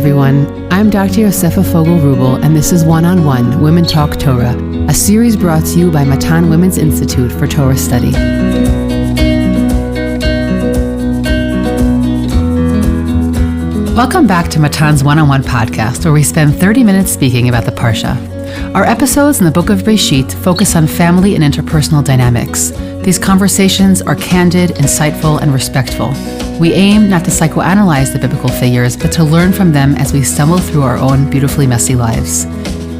everyone. I'm Dr. Yosefa Fogel-Rubel, and this is One-on-One Women Talk Torah, a series brought to you by Matan Women's Institute for Torah Study. Welcome back to Matan's One-on-One podcast, where we spend 30 minutes speaking about the Parsha. Our episodes in the book of Vayishlach focus on family and interpersonal dynamics. These conversations are candid, insightful, and respectful. We aim not to psychoanalyze the biblical figures, but to learn from them as we stumble through our own beautifully messy lives.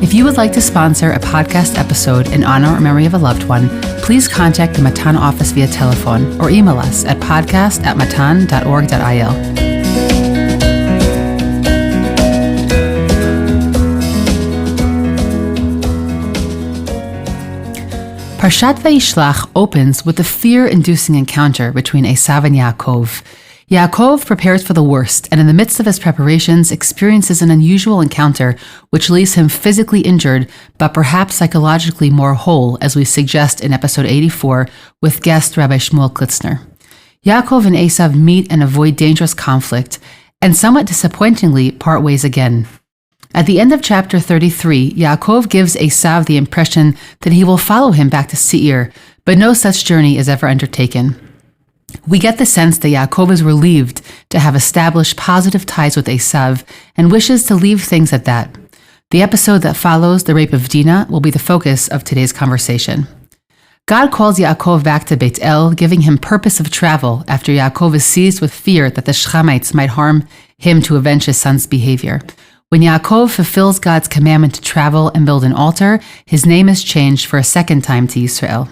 If you would like to sponsor a podcast episode in honor or memory of a loved one, please contact the Matan office via telephone or email us at podcast@matan.org.il. Parshat Vayishlach opens with a fear-inducing encounter between Esav and Yaakov. Yaakov prepares for the worst, and in the midst of his preparations, experiences an unusual encounter which leaves him physically injured, but perhaps psychologically more whole, as we suggest in episode 84 with guest Rabbi Shmuel Klitzner. Yaakov and Esav meet and avoid dangerous conflict, and somewhat disappointingly part ways again. At the end of chapter 33, Yaakov gives Esav the impression that he will follow him back to Seir, but no such journey is ever undertaken. We get the sense that Yaakov is relieved to have established positive ties with Esav and wishes to leave things at that. The episode that follows the rape of Dinah will be the focus of today's conversation. God calls Yaakov back to Beit El, giving him purpose of travel after Yaakov is seized with fear that the Shechemites might harm him to avenge his son's behavior. When Yaakov fulfills God's commandment to travel and build an altar, his name is changed for a second time to Yisrael.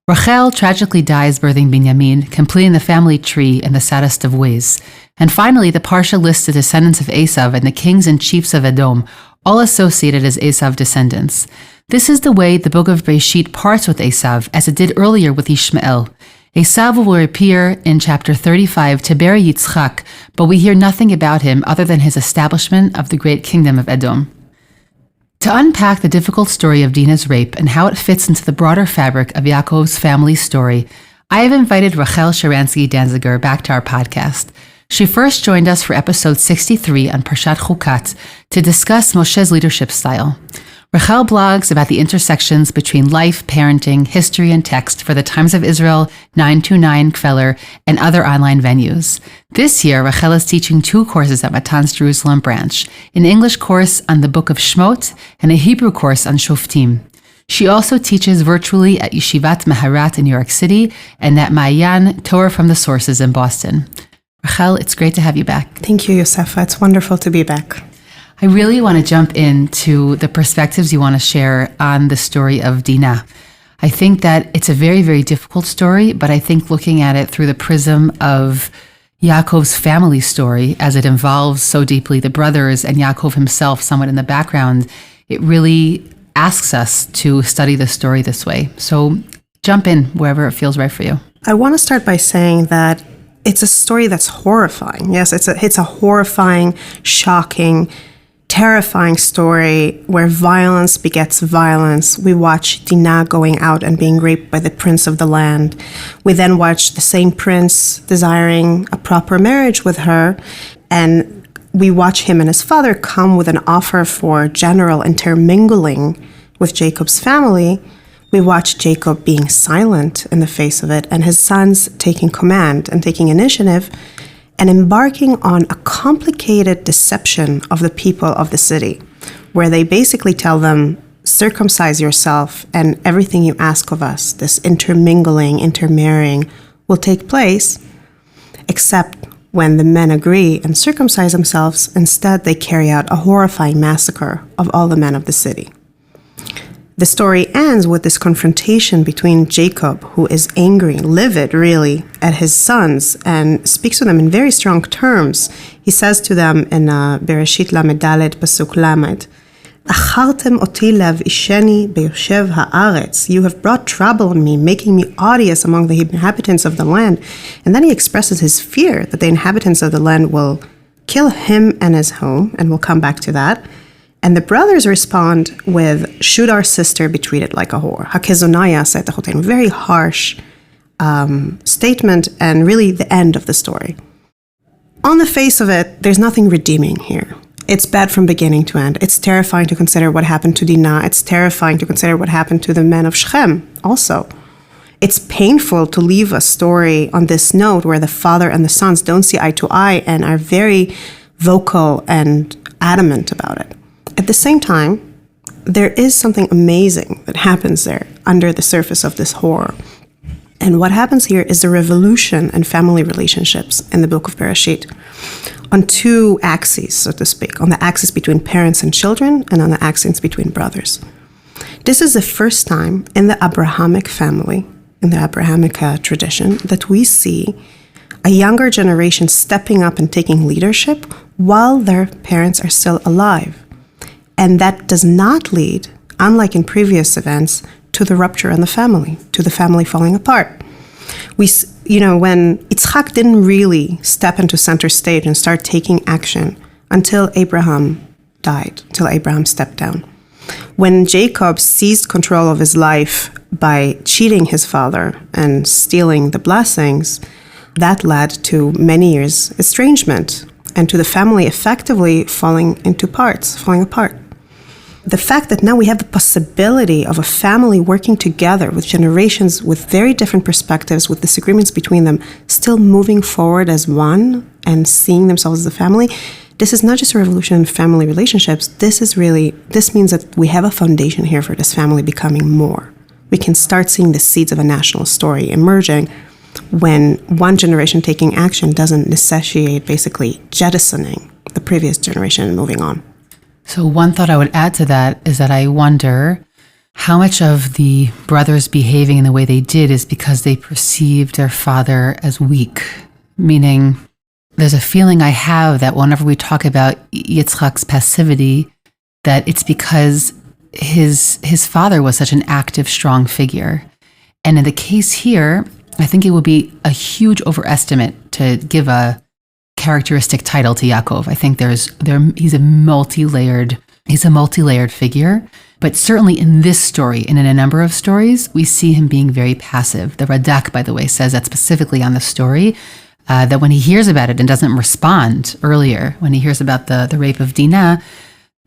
Rachel tragically dies birthing Binyamin, completing the family tree in the saddest of ways. And finally, the Parsha lists the descendants of Esav and the kings and chiefs of Edom, all associated as Esav descendants. This is the way the book of Bereshit parts with Esav, as it did earlier with Ishmael. Esav will appear in chapter 35 to bury Yitzchak, but we hear nothing about him other than his establishment of the great kingdom of Edom. To unpack the difficult story of Dinah's rape and how it fits into the broader fabric of Yaakov's family story, I have invited Sharansky Danziger back to our podcast. She first joined us for episode 63 on Parshat Chukat to discuss Moshe's leadership style. Rachel blogs about the intersections between life, parenting, history, and text for the Times of Israel, 929, Kveler, and other online venues. This year, Rachel is teaching 2 courses at Matan's Jerusalem branch, an English course on the Book of Shmot and a Hebrew course on Shoftim. She also teaches virtually at Yeshivat Maharat in New York City and at Maayan Torah from the Sources in Boston. Rachel, it's great to have you back. Thank you, Yosefa. It's wonderful to be back. I really want to jump into the perspectives you want to share on the story of Dinah. I think that it's a very, very difficult story, but I think looking at it through the prism of Yaakov's family story, as it involves so deeply the brothers and Yaakov himself somewhat in the background, it really asks us to study the story this way. So jump in wherever it feels right for you. I want to start by saying that it's a story that's horrifying. Yes, it's a horrifying, shocking, terrifying story where violence begets violence. We watch Dinah going out and being raped by the prince of the land. We then watch the same prince desiring a proper marriage with her, and we watch him and his father come with an offer for general intermingling with Jacob's family. We watch Jacob being silent in the face of it, and his sons taking command and taking initiative and embarking on a complicated deception of the people of the city, where they basically tell them, circumcise yourself and everything you ask of us, this intermingling, intermarrying, will take place, except when the men agree and circumcise themselves, instead they carry out a horrifying massacre of all the men of the city. The story ends with this confrontation between Jacob, who is angry, livid really, at his sons and speaks to them in very strong terms. He says to them in Bereshit Lamed Dalet Pasuk Lamed, Achartem oti leavisheni beyoshev haaretz. You have brought trouble on me, making me odious among the inhabitants of the land. And then he expresses his fear that the inhabitants of the land will kill him and his home, and we'll come back to that. And the brothers respond with, should our sister be treated like a whore? Hakezonaya said the whole very harsh statement, and really the end of the story. On the face of it, there's nothing redeeming here. It's bad from beginning to end. It's terrifying to consider what happened to Dinah. It's terrifying to consider what happened to the men of Shechem also. It's painful to leave a story on this note where the father and the sons don't see eye to eye and are very vocal and adamant about it. At the same time, there is something amazing that happens there under the surface of this horror. And what happens here is a revolution in family relationships in the book of Bereshit on two axes, so to speak, on the axis between parents and children and on the axis between brothers. This is the first time in the Abrahamic family, in the Abrahamic tradition, that we see a younger generation stepping up and taking leadership while their parents are still alive. And that does not lead, unlike in previous events, to the rupture in the family, to the family falling apart. When Yitzchak didn't really step into center stage and start taking action until Abraham died, until Abraham stepped down. When Jacob seized control of his life by cheating his father and stealing the blessings, that led to many years' estrangement and to the family effectively falling apart. The fact that now we have the possibility of a family working together with generations with very different perspectives, with disagreements between them, still moving forward as one and seeing themselves as a family, this is not just a revolution in family relationships. This means that we have a foundation here for this family becoming more. We can start seeing the seeds of a national story emerging when one generation taking action doesn't necessitate basically jettisoning the previous generation and moving on. So one thought I would add to that is that I wonder how much of the brothers behaving in the way they did is because they perceived their father as weak. Meaning, there's a feeling I have that whenever we talk about Yitzchak's passivity, that it's because his father was such an active, strong figure. And in the case here, I think it would be a huge overestimate to give a characteristic title to Yaakov. I think he's a multi-layered figure, but certainly in this story and in a number of stories, we see him being very passive. The Radak, by the way, says that specifically on the story, that when he hears about it and doesn't respond earlier, when he hears about the rape of Dinah,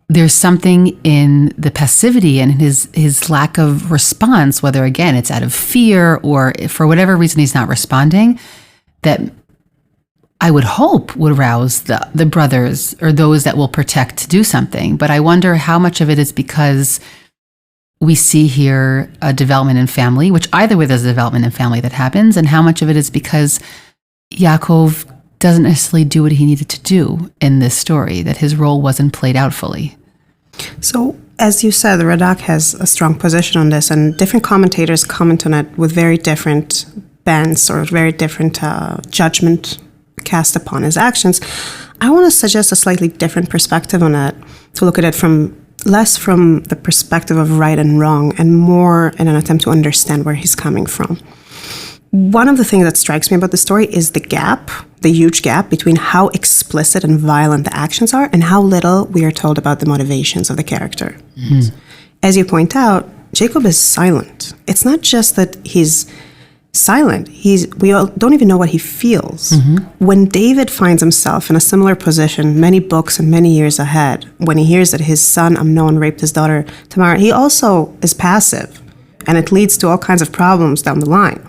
there's something in the passivity and his lack of response, whether again it's out of fear or for whatever reason he's not responding, that I would hope would rouse the brothers or those that will protect to do something. But I wonder how much of it is because we see here a development in family, which either way there's a development in family that happens, and how much of it is because Yaakov doesn't necessarily do what he needed to do in this story, that his role wasn't played out fully. So, as you said, the Radak has a strong position on this, and different commentators comment on it with very different bents or very different judgment cast upon his actions. I want to suggest a slightly different perspective on it, to look at it less from the perspective of right and wrong and more in an attempt to understand where he's coming from. One of the things that strikes me about the story is the huge gap between how explicit and violent the actions are and how little we are told about the motivations of the character. Mm-hmm. As you point out, Jacob is silent. It's not just that he's silent. We all don't even know what he feels. Mm-hmm. When David finds himself in a similar position many books and many years ahead, when he hears that his son Amnon raped his daughter Tamar, he also is passive, and it leads to all kinds of problems down the line.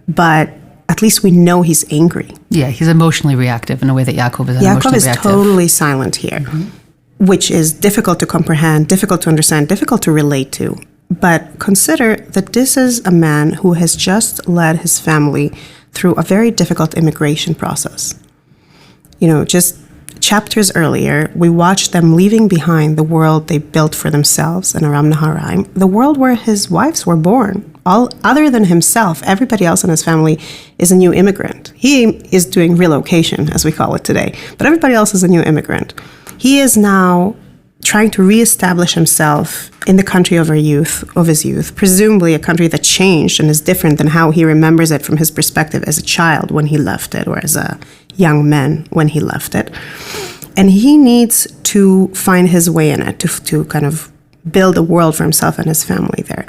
But at least we know he's angry. Yeah, he's emotionally reactive in a way that Yaakov is Yaakov is totally silent here, mm-hmm. which is difficult to comprehend, difficult to understand, difficult to relate to. But consider that this is a man who has just led his family through a very difficult immigration process. Just chapters earlier, we watched them leaving behind the world they built for themselves in Aram Naharaim, the world where his wives were born. All other than himself, everybody else in his family is a new immigrant. He is doing relocation, as we call it today, but everybody else is a new immigrant. He is now trying to reestablish himself in the country of his youth, presumably a country that changed and is different than how he remembers it from his perspective as a child when he left it, or as a young man when he left it. And he needs to find his way in it, to kind of build a world for himself and his family there.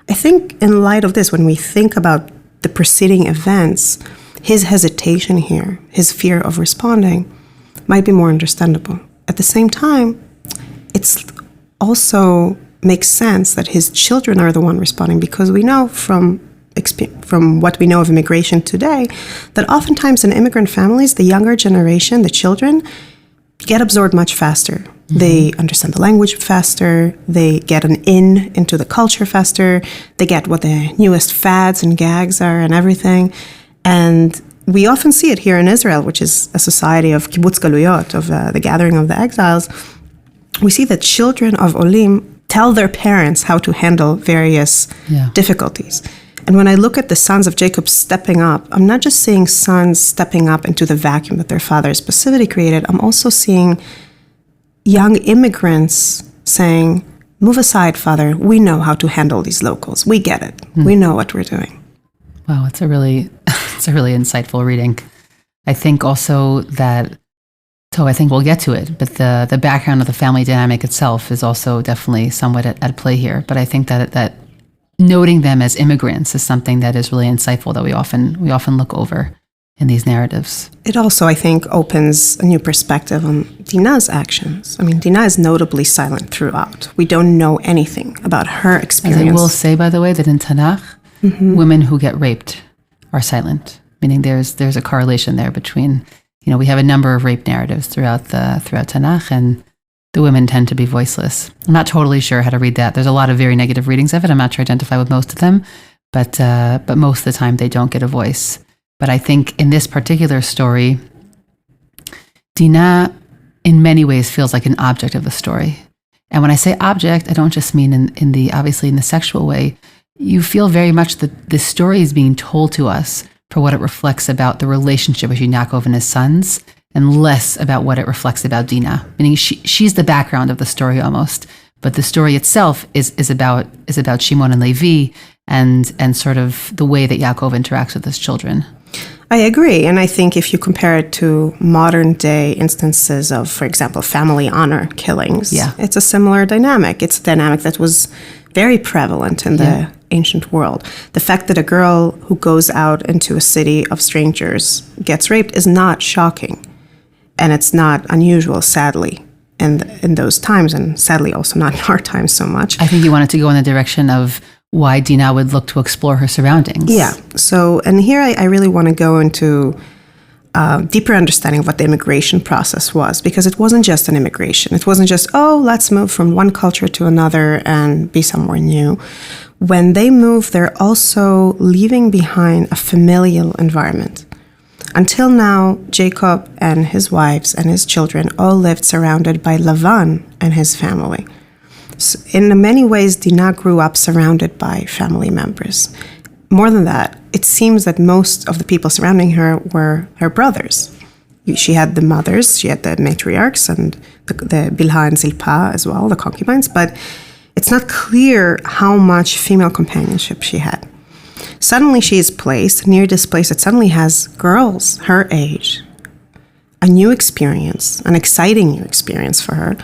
I think in light of this, when we think about the preceding events, his hesitation here, his fear of responding, might be more understandable. at the same time, it's also makes sense that his children are the one responding, because we know from what we know of immigration today that oftentimes in immigrant families, the younger generation, the children, get absorbed much faster. They understand the language faster. They get an into the culture faster. They get what the newest fads and gags are and everything. And we often see it here in Israel, which is a society of kibbutz galuyot, of the gathering of the exiles. We see that children of olim tell their parents how to handle various difficulties. And when I look at the sons of Jacob stepping up, I'm not just seeing sons stepping up into the vacuum that their father's passivity created. I'm also seeing young immigrants saying, move aside, father. We know how to handle these locals. We get it. We know what we're doing. Wow, it's a really insightful reading. I think also that, so I think we'll get to it, but the background of the family dynamic itself is also definitely somewhat at play here. But I think that noting them as immigrants is something that is really insightful that we often look over in these narratives. It also, I think, opens a new perspective on Dinah's actions. I mean, Dinah is notably silent throughout. We don't know anything about her experience. As I will say, by the way, that in Tanakh, women who get raped are silent, meaning there's a correlation there between, we have a number of rape narratives throughout Tanakh, and the women tend to be voiceless. I'm not totally sure how to read that. There's a lot of very negative readings of it. I'm not sure I identify with most of them, but most of the time they don't get a voice. But I think in this particular story, Dinah in many ways feels like an object of the story. And when I say object, I don't just mean in the sexual way. You feel very much that the story is being told to us for what it reflects about the relationship between Yaakov and his sons, and less about what it reflects about Dinah. Meaning she's the background of the story almost, but the story itself is about Shimon and Levi and sort of the way that Yaakov interacts with his children. I agree, and I think if you compare it to modern day instances of, for example, family honor killings, it's a similar dynamic. It's a dynamic that was very prevalent in the ancient world. The fact that a girl who goes out into a city of strangers gets raped is not shocking. And it's not unusual, sadly, in those times, and sadly also not in our times so much. I think you wanted to go in the direction of why Dinah would look to explore her surroundings. Yeah. So, and here I really want to go into deeper understanding of what the immigration process was, because it wasn't just an immigration. It wasn't just, let's move from one culture to another and be somewhere new. When they move, they're also leaving behind a familial environment. Until now, Jacob and his wives and his children all lived surrounded by Lavan and his family. So in many ways, Dinah grew up surrounded by family members. More than that, it seems that most of the people surrounding her were her brothers. She had the mothers, she had the matriarchs, and the Bilhah and Zilpah as well, the concubines, but it's not clear how much female companionship she had. Suddenly she is placed near this place that suddenly has girls her age, a new experience, an exciting new experience for her.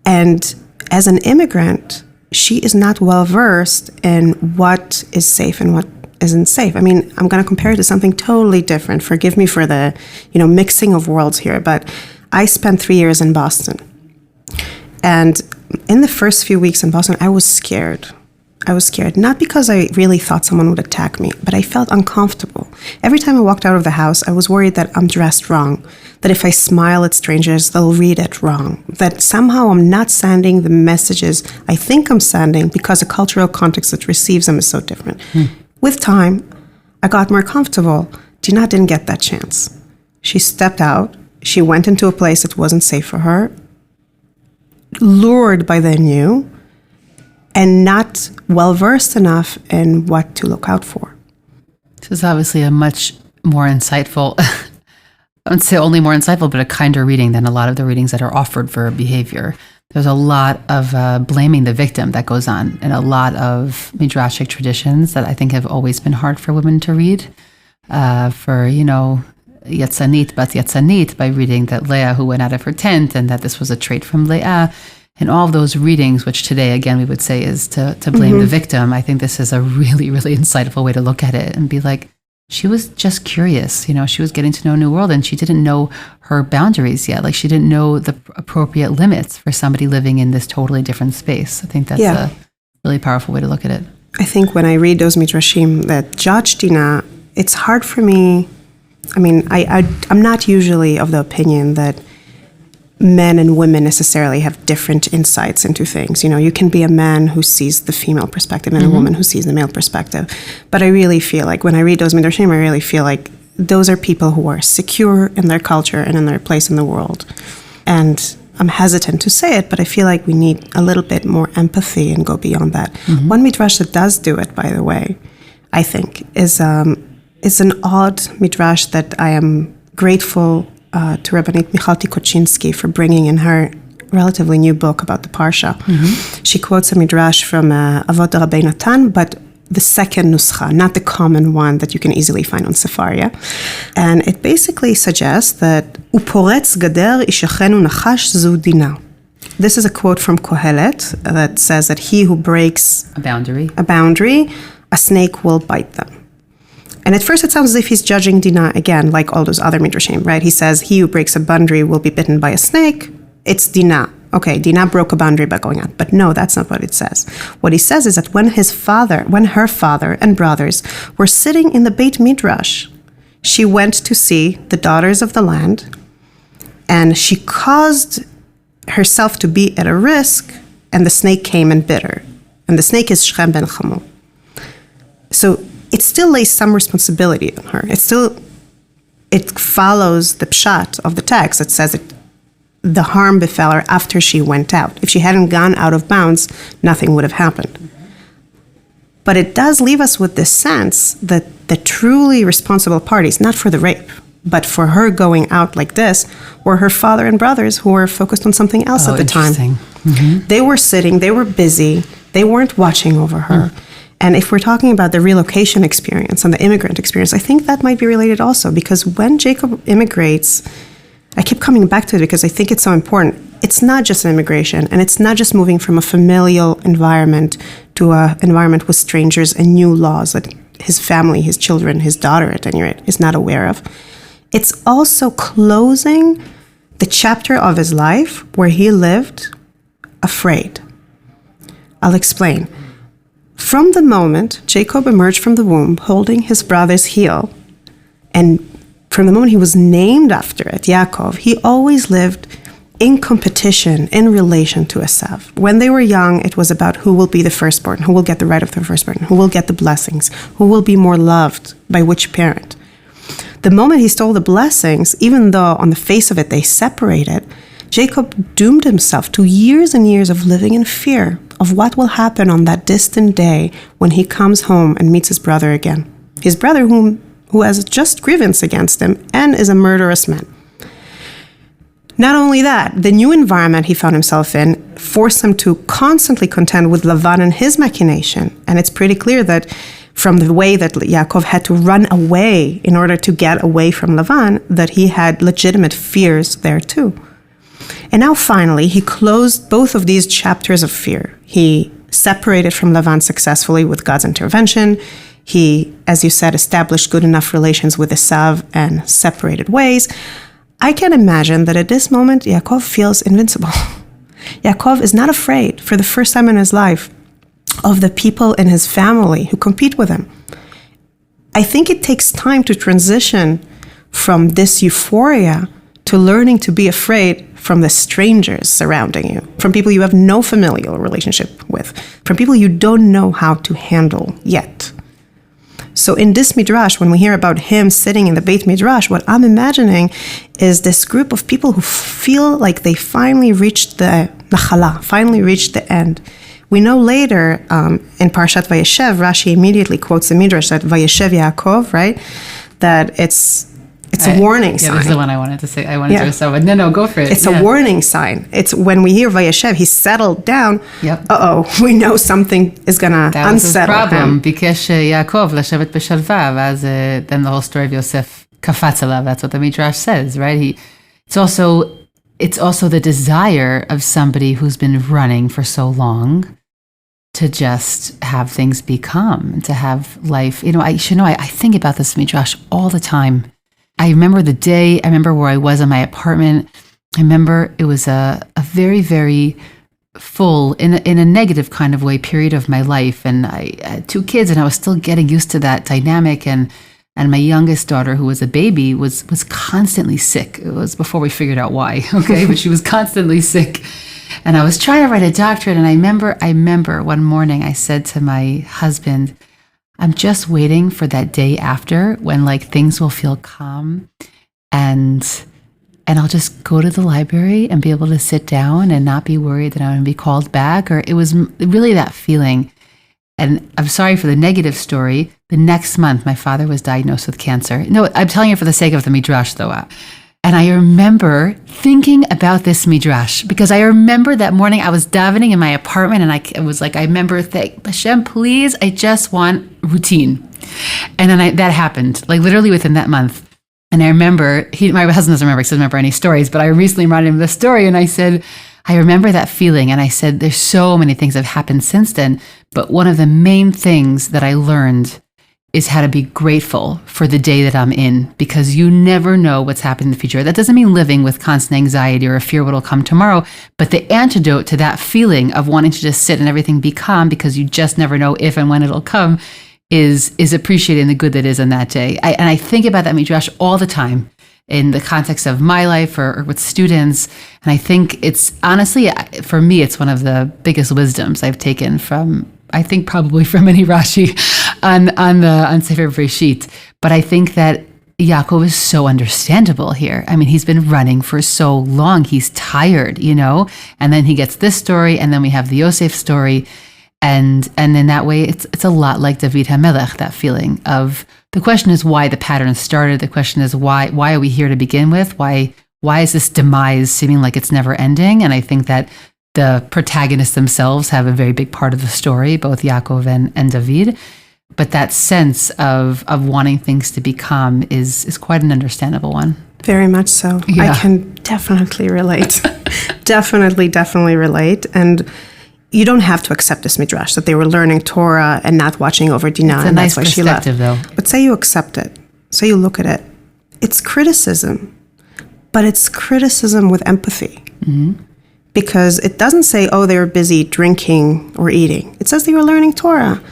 And as an immigrant, she is not well versed in what is safe and what isn't safe. I mean, I'm going to compare it to something totally different. Forgive me for the, mixing of worlds here, but I spent 3 years in Boston. And in the first few weeks in Boston, I was scared. Not because I really thought someone would attack me, but I felt uncomfortable. Every time I walked out of the house, I was worried that I'm dressed wrong, that if I smile at strangers, they'll read it wrong, that somehow I'm not sending the messages I think I'm sending because the cultural context that receives them is so different. With time, I got more comfortable. Dinah didn't get that chance. She stepped out. She went into a place that wasn't safe for her, lured by the new, and not well-versed enough in what to look out for. This is obviously a much more insightful, I wouldn't say only more insightful, but a kinder reading than a lot of the readings that are offered for behavior. There's a lot of blaming the victim that goes on, and a lot of midrashic traditions that I think have always been hard for women to read. Yatzanit, bat Yatzanit, by reading that Leah, who went out of her tent, and that this was a trait from Leah. And all of those readings, which today, again, we would say is to blame the victim. I think this is a really, really insightful way to look at it and be like, she was just curious. She was getting to know a new world, and she didn't know her boundaries yet. Like, she didn't know the appropriate limits for somebody living in this totally different space. I think that's a really powerful way to look at it. I think when I read those midrashim that judge Dinah, it's hard for me. I mean, I'm not usually of the opinion that men and women necessarily have different insights into things. You can be a man who sees the female perspective and a woman who sees the male perspective. But I really feel like when I read those midrashim, I really feel like those are people who are secure in their culture and in their place in the world. And I'm hesitant to say it, but I feel like we need a little bit more empathy and go beyond that. One midrash that does do it, by the way, I think, is an odd midrash that I am grateful to Rabbanit Michalti Kochinsky for bringing in her relatively new book about the Parsha. She quotes a midrash from Avot Rabbi Matan, but the second nuscha, not the common one that you can easily find on Sefaria. And it basically suggests that Uporetz gader ishachenu nachash zu Dinah. This is a quote from Kohelet that says that he who breaks a boundary, a snake will bite them. And at first it sounds as if he's judging Dinah again, like all those other midrashim, right? He says, he who breaks a boundary will be bitten by a snake. It's Dinah. Okay, Dinah broke a boundary by going out. But no, that's not what it says. What he says is that when her father and brothers were sitting in the Beit Midrash, she went to see the daughters of the land, and she caused herself to be at a risk, and the snake came and bit her. And the snake is Shem ben Chamul. So it still lays some responsibility on her. It follows the pshat of the text that says that the harm befell her after she went out. If she hadn't gone out of bounds, nothing would have happened. But it does leave us with this sense that the truly responsible parties, not for the rape, but for her going out like this, were her father and brothers who were focused on something else at the time. They were sitting, they were busy, they weren't watching over her. And if we're talking about the relocation experience and the immigrant experience, I think that might be related also, because when Jacob immigrates, I keep coming back to it because I think it's so important. It's not just an immigration, and it's not just moving from a familial environment to an environment with strangers and new laws that his family, his children, his daughter at any rate, is not aware of. It's also closing the chapter of his life where he lived afraid. I'll explain. From the moment Jacob emerged from the womb holding his brother's heel, and from the moment he was named after it, Yaakov, he always lived in competition in relation to Esav. When they were young, it was about who will be the firstborn, who will get the right of the firstborn, who will get the blessings, who will be more loved by which parent. The moment he stole the blessings, even though on the face of it they separated, Jacob doomed himself to years and years of living in fear of what will happen on that distant day when he comes home and meets his brother again. His brother who has just grievance against him and is a murderous man. Not only that, the new environment he found himself in forced him to constantly contend with Lavan and his machination. And it's pretty clear that from the way that Yaakov had to run away in order to get away from Lavan, that he had legitimate fears there too. And now finally, he closed both of these chapters of fear. He separated from Lavan successfully with God's intervention. He, as you said, established good enough relations with Esav and separated ways. I can imagine that at this moment, Yaakov feels invincible. Yaakov is not afraid, for the first time in his life, of the people in his family who compete with him. I think it takes time to transition from this euphoria to learning to be afraid from the strangers surrounding you, from people you have no familial relationship with, from people you don't know how to handle yet. So in this midrash, when we hear about him sitting in the Beit Midrash, what I'm imagining is this group of people who feel like they finally reached the nachala, finally reached the end. We know later in Parshat Vayishev, Rashi immediately quotes the midrash that Vayishev Yaakov, right? That it's a warning sign. Yeah, this is the one I wanted to say. To say, but no, go for it. It's a warning sign. It's when we hear Vayishev, he settled down. Yep. We know something is going to unsettle him. That was his problem. ביקש יעקב לשבת בשלווה, ואז then the whole story of Yosef קפץ עליו. That's what the midrash says, right? It's also the desire of somebody who's been running for so long to just have things be calm, to have life. I think about this midrash all the time. I remember the day, I remember where I was in my apartment. I remember it was a very, very full, in a negative kind of way, period of my life. And I had 2 kids, and I was still getting used to that dynamic. And my youngest daughter, who was a baby, was constantly sick. It was before we figured out why, okay? But she was constantly sick. And I was trying to write a doctorate, and I remember one morning I said to my husband, I'm just waiting for that day after when things will feel calm, and I'll just go to the library and be able to sit down and not be worried that I'm going to be called back. Or it was really that feeling. And I'm sorry for the negative story. The next month, my father was diagnosed with cancer. No, I'm telling you for the sake of the midrash, though. And I remember thinking about this midrash because I remember that morning I was davening in my apartment, and I was like, I remember thinking, Hashem, please, I just want routine. And then that happened, literally within that month. And I remember, my husband doesn't remember because he doesn't remember any stories, but I recently reminded him of the story, and I said, I remember that feeling. And I said, there's so many things that have happened since then, but one of the main things that I learned is how to be grateful for the day that I'm in, because you never know what's happening in the future. That doesn't mean living with constant anxiety or a fear what'll come tomorrow, but the antidote to that feeling of wanting to just sit and everything be calm because you just never know if and when it'll come is appreciating the good that is in that day. And I think about that midrash all the time in the context of my life or with students. And I think it's honestly, for me, it's one of the biggest wisdoms I've taken from, I think probably from any Rashi on Sefer Bereshit. But I think that Yaakov is so understandable here. I mean, he's been running for so long. He's tired, and then he gets this story, and then we have the Yosef story. And in that way, it's a lot like David HaMelech, that feeling of, the question is why the pattern started. The question is why are we here to begin with? Why is this demise seeming like it's never ending? And I think that the protagonists themselves have a very big part of the story, both Yaakov and David. But that sense of wanting things to be calm is quite an understandable one. Very much so. Yeah. I can definitely relate. definitely relate. And you don't have to accept this midrash, that they were learning Torah and not watching over Dinah, and that's why she left. Though. But say you accept it. Say you look at it. It's criticism, but it's criticism with empathy. Mm-hmm. Because it doesn't say, oh, they were busy drinking or eating. It says they were learning Torah.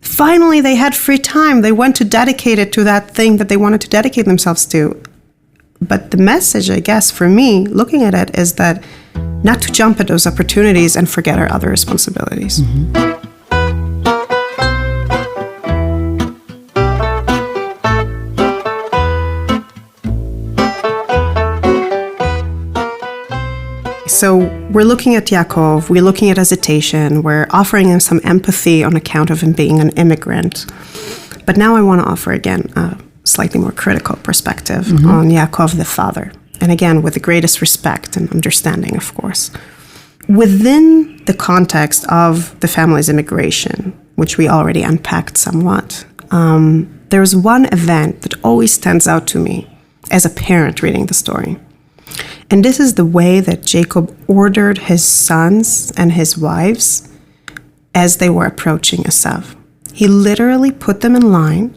Finally, they had free time. They went to dedicate it to that thing that they wanted to dedicate themselves to. But the message, I guess, for me, looking at it, is that not to jump at those opportunities and forget our other responsibilities. Mm-hmm. So we're looking at Yaakov, we're looking at hesitation, we're offering him some empathy on account of him being an immigrant. But now I want to offer again a slightly more critical perspective on Yaakov the father. And again, with the greatest respect and understanding, of course. Within the context of the family's immigration, which we already unpacked somewhat, there's one event that always stands out to me as a parent reading the story. And this is the way that Jacob ordered his sons and his wives as they were approaching Esav. He literally put them in line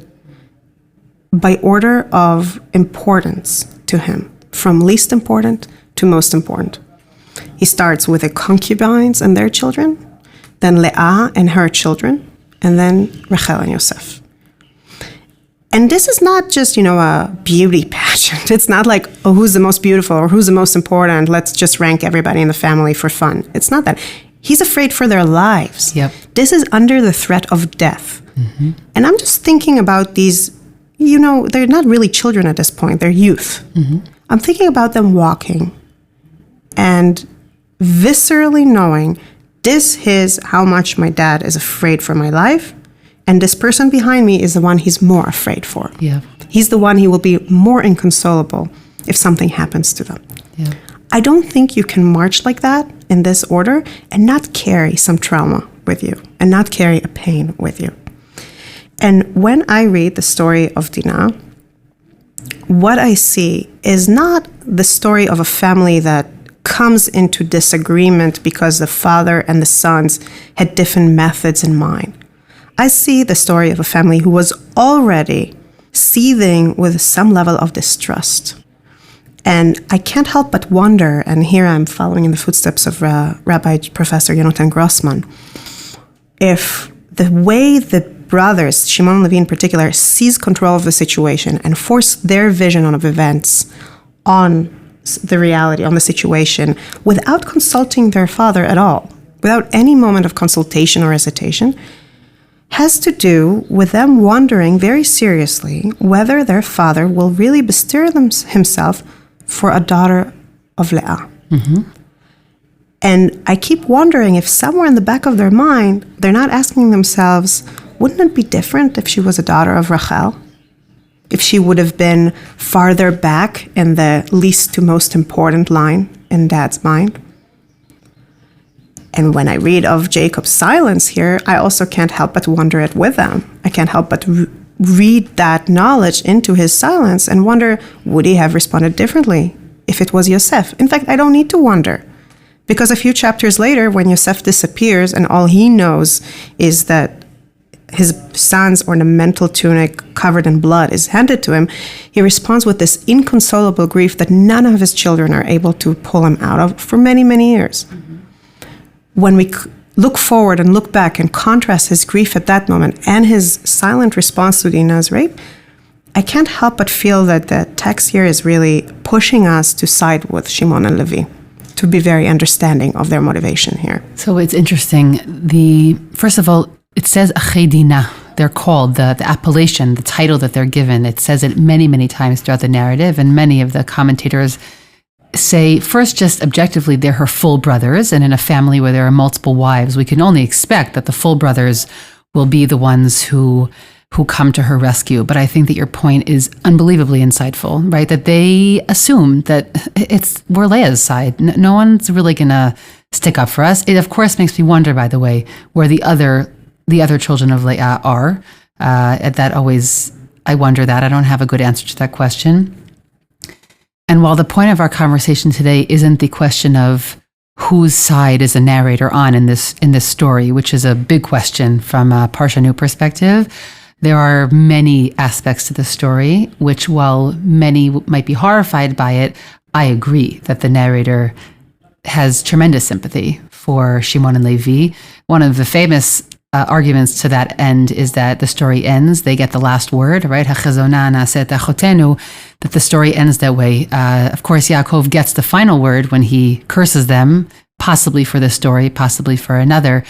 by order of importance to him, from least important to most important. He starts with the concubines and their children, then Leah and her children, and then Rachel and Yosef. And this is not just, a beauty pageant. It's not like, oh, who's the most beautiful or who's the most important? Let's just rank everybody in the family for fun. It's not that. He's afraid for their lives. Yep. This is under the threat of death. Mm-hmm. And I'm just thinking about these, they're not really children at this point. They're youth. Mm-hmm. I'm thinking about them walking and viscerally knowing this is how much my dad is afraid for my life. And this person behind me is the one he's more afraid for. Yeah. He's the one he will be more inconsolable if something happens to them. Yeah. I don't think you can march like that in this order and not carry some trauma with you and not carry a pain with you. And when I read the story of Dinah, what I see is not the story of a family that comes into disagreement because the father and the sons had different methods in mind. I see the story of a family who was already seething with some level of distrust. And I can't help but wonder, and here I'm following in the footsteps of Rabbi Professor Yonatan Grossman, if the way the brothers, Shimon and Levi in particular, seize control of the situation and force their vision of events on the reality, on the situation, without consulting their father at all, without any moment of consultation or hesitation, has to do with them wondering very seriously whether their father will really bestir himself for a daughter of Leah. Mm-hmm. And I keep wondering if somewhere in the back of their mind, they're not asking themselves, wouldn't it be different if she was a daughter of Rachel? If she would have been farther back in the least to most important line in Dad's mind? And when I read of Jacob's silence here, I also can't help but wonder it with them. I can't help but read that knowledge into his silence and wonder, would he have responded differently if it was Yosef? In fact, I don't need to wonder. Because a few chapters later, when Yosef disappears and all he knows is that his son's ornamental tunic covered in blood is handed to him, he responds with this inconsolable grief that none of his children are able to pull him out of for many, many years. Mm-hmm. When we look forward and look back and contrast his grief at that moment and his silent response to Dinah's rape, I can't help but feel that the text here is really pushing us to side with Shimon and Levi, to be very understanding of their motivation here. So it's interesting. First of all, it says Achei Dinah. They're called, the appellation, the title that they're given. It says it many, many times throughout the narrative, and many of the commentators say, first, just objectively, they're her full brothers, and in a family where there are multiple wives, we can only expect that the full brothers will be the ones who come to her rescue. But I think that your point is unbelievably insightful, right? That they assume that we're Leah's side. No one's really going to stick up for us. It, of course, makes me wonder, by the way, where the other children of Leah are. That always, I wonder that. I don't have a good answer to that question. And while the point of our conversation today isn't the question of whose side is the narrator on in this story, which is a big question from a Parshat perspective, there are many aspects to the story, which while many might be horrified by it, I agree that the narrator has tremendous sympathy for Shimon and Levi. One of the famous arguments to that end is that the story ends, they get the last word, right? Hachazona na'aset achotenu, that the story ends that way. Of course, Yaakov gets the final word when he curses them, possibly for this story, possibly for another.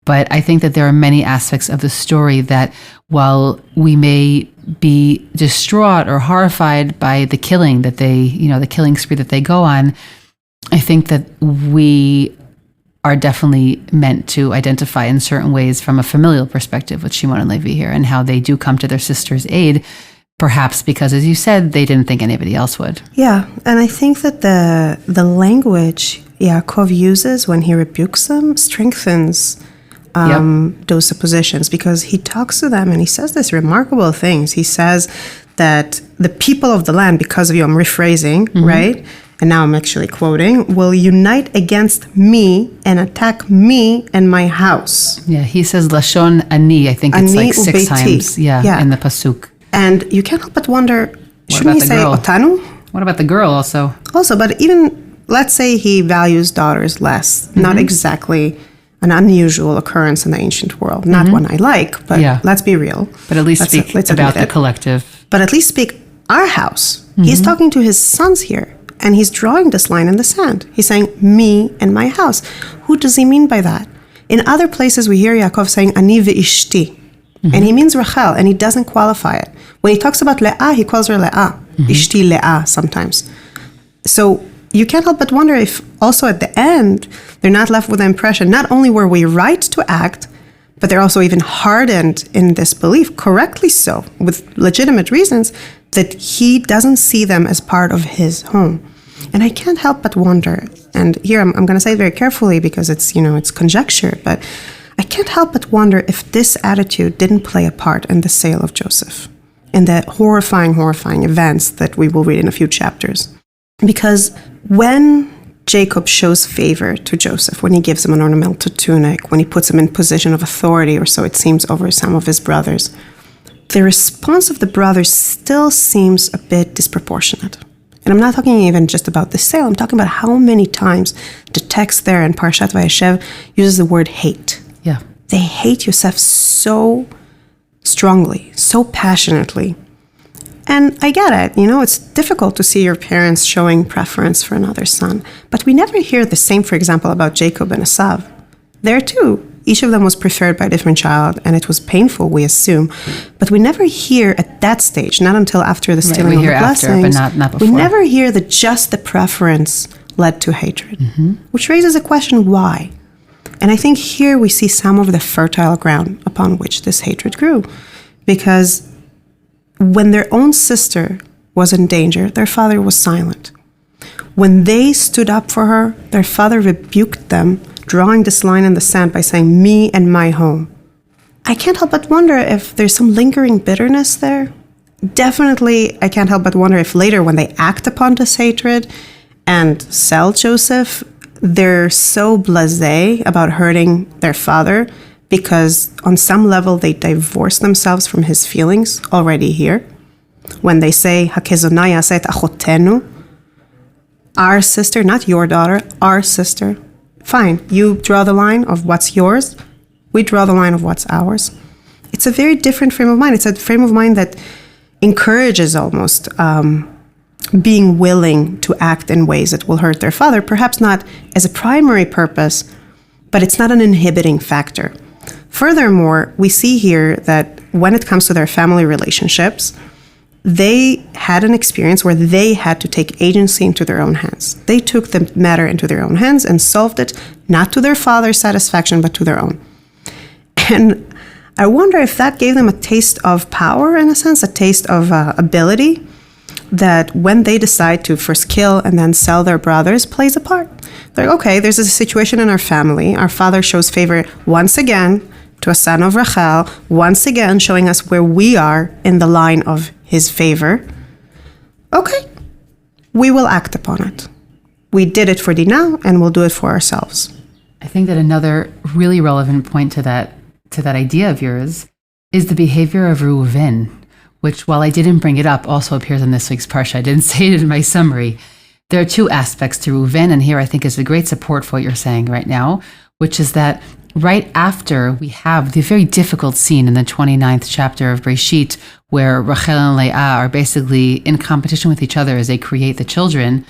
But I think that there are many aspects of the story that while we may be distraught or horrified by the killing that the killing spree that they go on, I think that we are definitely meant to identify in certain ways from a familial perspective with Shimon and Levi here and how they do come to their sister's aid, perhaps because, as you said, they didn't think anybody else would. Yeah, and I think that the language Yaakov uses when he rebukes them strengthens those suppositions, because he talks to them and he says these remarkable things. He says that the people of the land, because of you, I'm rephrasing, mm-hmm. right? And now I'm actually quoting, will unite against me and attack me and my house. Yeah, he says Lashon Ani, I think it's Ani like 6 times in the Pasuk. And you can't help but wonder, shouldn't he say girl? Otanu? What about the girl also? Also, but even, let's say he values daughters less, mm-hmm. not exactly an unusual occurrence in the ancient world. Not mm-hmm. one I like, but let's be real. But at least speak about the collective. But at least speak our house. Mm-hmm. He's talking to his sons here. And he's drawing this line in the sand. He's saying, me and my house. Who does he mean by that? In other places, we hear Yaakov saying, Ani ve'ishti. Mm-hmm. And he means Rachel, and he doesn't qualify it. When he talks about Leah, he calls her Leah. Mm-hmm. Ishti Leah sometimes. So you can't help but wonder if also at the end, they're not left with the impression, not only were we right to act, but they're also even hardened in this belief, correctly so, with legitimate reasons, that he doesn't see them as part of his home. And I can't help but wonder, and here I'm going to say it very carefully because it's conjecture, but I can't help but wonder if this attitude didn't play a part in the sale of Joseph, in the horrifying events that we will read in a few chapters. Because when Jacob shows favor to Joseph when he gives him an ornamental tunic, when he puts him in position of authority, or so it seems, over some of his brothers. The response of the brothers still seems a bit disproportionate. And I'm not talking even just about the sale. I'm talking about how many times the text there in Parshat Vayishev uses the word hate. Yeah. They hate Yosef so strongly, so passionately. And I get it, it's difficult to see your parents showing preference for another son. But we never hear the same, for example, about Jacob and Esav. There too, each of them was preferred by a different child, and it was painful, we assume. But we never hear at that stage, not until after the stealing of the blessings. But not before. We never hear that just the preference led to hatred, which raises a question, why? And I think here we see some of the fertile ground upon which this hatred grew. Because when their own sister was in danger, their father was silent. When they stood up for her, their father rebuked them, drawing this line in the sand by saying, "Me and my home." I can't help but wonder if there's some lingering bitterness there. Definitely, I can't help but wonder if later when they act upon this hatred and sell Joseph, they're so blasé about hurting their father because on some level they divorce themselves from his feelings already here. When they say, "Hakezonai yaset achotenu," our sister, not your daughter, our sister. Fine, you draw the line of what's yours. We draw the line of what's ours. It's a very different frame of mind. It's a frame of mind that encourages almost being willing to act in ways that will hurt their father, perhaps not as a primary purpose, but it's not an inhibiting factor. Furthermore, we see here that when it comes to their family relationships, they had an experience where they had to take agency into their own hands. They took the matter into their own hands and solved it, not to their father's satisfaction, but to their own. And I wonder if that gave them a taste of power, in a sense, a taste of ability, that when they decide to first kill and then sell their brothers, plays a part. They're like, okay, there's a situation in our family. Our father shows favor once again to a son of Rachel, once again showing us where we are in the line of his favor. Okay, we will act upon it. We did it for Dinah, and we'll do it for ourselves. I think that another really relevant point to that idea of yours is the behavior of Reuven, which, while I didn't bring it up, also appears in this week's Parsha. I didn't say it in my summary. There are two aspects to Reuven, and here I think is a great support for what you're saying right now, which is that right after we have the very difficult scene in the 29th chapter of Breshit, where Rachel and Leah are basically in competition with each other as they create the children,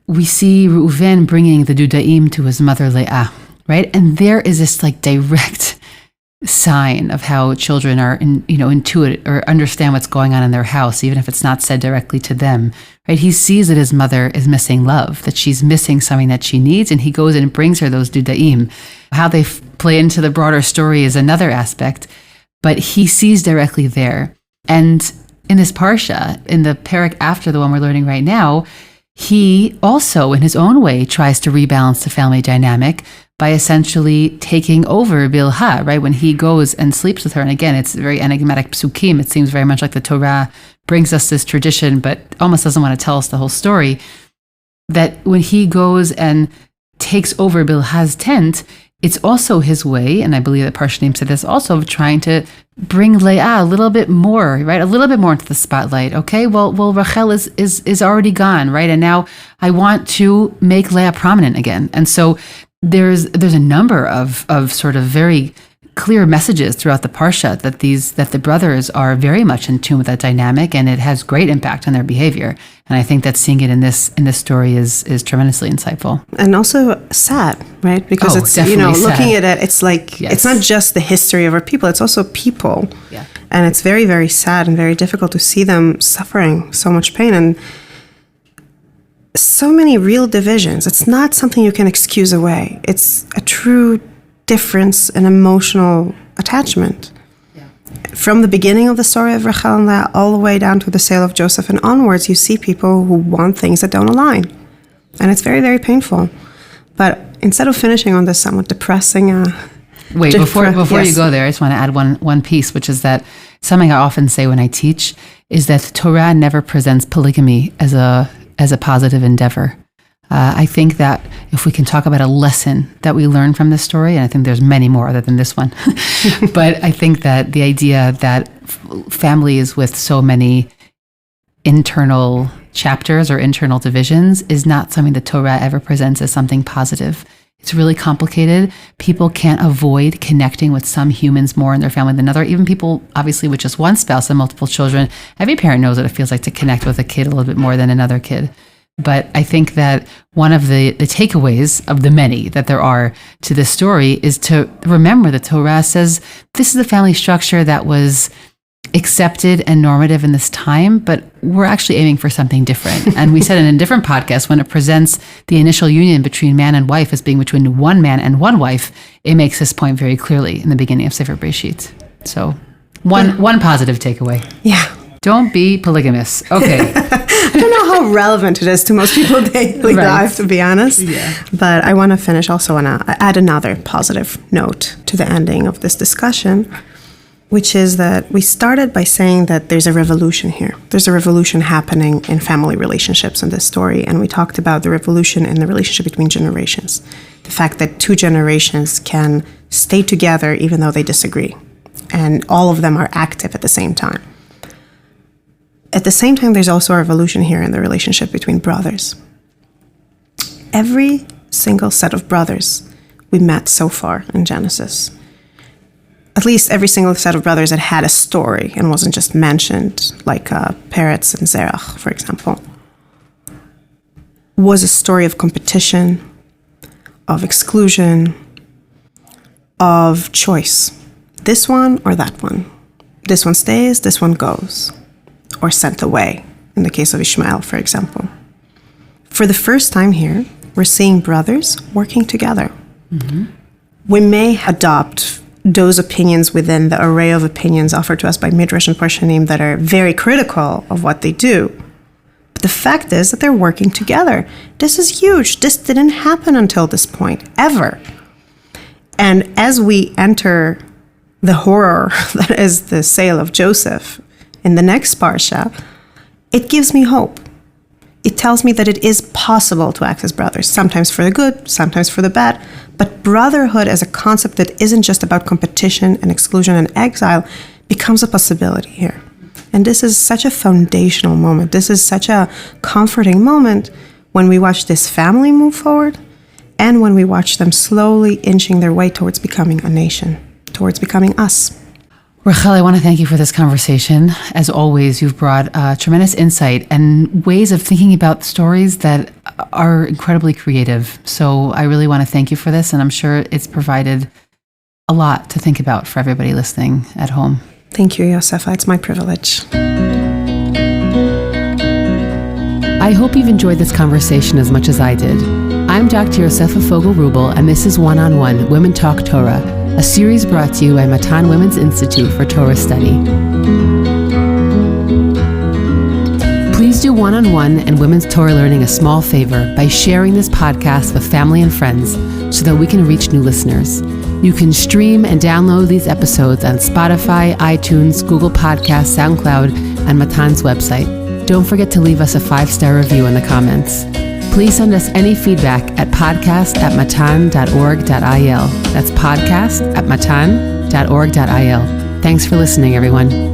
we see Reuven bringing the dudaim to his mother Leah, right? And there is this direct sign of how children are intuit or understand what's going on in their house, even if it's not said directly to them, right? He sees that his mother is missing love, that she's missing something that she needs, and he goes and brings her those dudaim. How they play into the broader story is another aspect, but he sees directly there. And in this parsha, in the parak after the one we're learning right now, he also, in his own way, tries to rebalance the family dynamic by essentially taking over Bilhah, right? When he goes and sleeps with her. And again, it's very enigmatic psukim. It seems very much like the Torah brings us this tradition, but almost doesn't want to tell us the whole story. That when he goes and takes over Bilhah's tent, it's also his way, and I believe that Parshanim said this also, of trying to bring Leah a little bit more, right? A little bit more into the spotlight. Okay, well, Rachel is already gone, right? And now I want to make Leah prominent again. And so there's a number of sort of very clear messages throughout the Parsha that the brothers are very much in tune with that dynamic, and it has great impact on their behavior. And I think that seeing it in this story is tremendously insightful. And also sad, right? Because it's looking at it, it's like It's not just the history of our people, it's also people. Yeah. And it's very, very sad and very difficult to see them suffering so much pain and so many real divisions. It's not something you can excuse away. It's a true difference in emotional attachment. Yeah. From the beginning of the story of Rachel and Leah all the way down to the sale of Joseph and onwards, you see people who want things that don't align. And it's very, very painful. But instead of finishing on this somewhat depressing... Wait, before you go there, I just want to add one piece, which is that something I often say when I teach is that the Torah never presents polygamy as a positive endeavor. I think that if we can talk about a lesson that we learn from this story, and I think there's many more other than this one, but I think that the idea that families with so many internal chapters or internal divisions is not something the Torah ever presents as something positive. It's really complicated. People can't avoid connecting with some humans more in their family than another. Even people, obviously, with just one spouse and multiple children, every parent knows what it feels like to connect with a kid a little bit more than another kid. But I think that one of the takeaways of the many that there are to this story is to remember the Torah says this is the family structure that was accepted and normative in this time, but we're actually aiming for something different. And we said in a different podcast, when it presents the initial union between man and wife as being between one man and one wife, it makes this point very clearly in the beginning of Sefer Bereshit. So one positive takeaway. Yeah. Don't be polygamous. Okay. I don't know how relevant it is to most people daily life, to be honest. Yeah. But I want to finish also on add another positive note to the ending of this discussion, which is that we started by saying that there's a revolution here. There's a revolution happening in family relationships in this story. And we talked about the revolution in the relationship between generations. The fact that two generations can stay together even though they disagree. And all of them are active at the same time. At the same time, there's also a revolution here in the relationship between brothers. Every single set of brothers we met so far in Genesis, at least every single set of brothers that had a story and wasn't just mentioned, like Peretz and Zerach, for example, was a story of competition, of exclusion, of choice. This one or that one. This one stays, this one goes. Or sent away, in the case of Ishmael, for example. For the first time here, we're seeing brothers working together. Mm-hmm. We may adopt those opinions within the array of opinions offered to us by Midrash and Parshanim that are very critical of what they do. But the fact is that they're working together. This is huge. This didn't happen until this point, ever. And as we enter the horror that is the sale of Joseph in the next Parsha, it gives me hope. It tells me that it is possible to act as brothers, sometimes for the good, sometimes for the bad. But brotherhood as a concept that isn't just about competition and exclusion and exile becomes a possibility here. And this is such a foundational moment. This is such a comforting moment when we watch this family move forward and when we watch them slowly inching their way towards becoming a nation, towards becoming us. Rachel, I want to thank you for this conversation. As always, you've brought tremendous insight and ways of thinking about stories that are incredibly creative. So I really want to thank you for this, and I'm sure it's provided a lot to think about for everybody listening at home. Thank you, Yosefa. It's my privilege. I hope you've enjoyed this conversation as much as I did. I'm Dr. Yosefa Fogel-Rubel, and this is One-on-One Women Talk Torah, a series brought to you by Matan Women's Institute for Torah Study. Please do One-on-One and Women's Torah Learning a small favor by sharing this podcast with family and friends so that we can reach new listeners. You can stream and download these episodes on Spotify, iTunes, Google Podcasts, SoundCloud, and Matan's website. Don't forget to leave us a 5-star review in the comments. Please send us any feedback at podcast@matan.org.il. That's podcast@matan.org.il. Thanks for listening, everyone.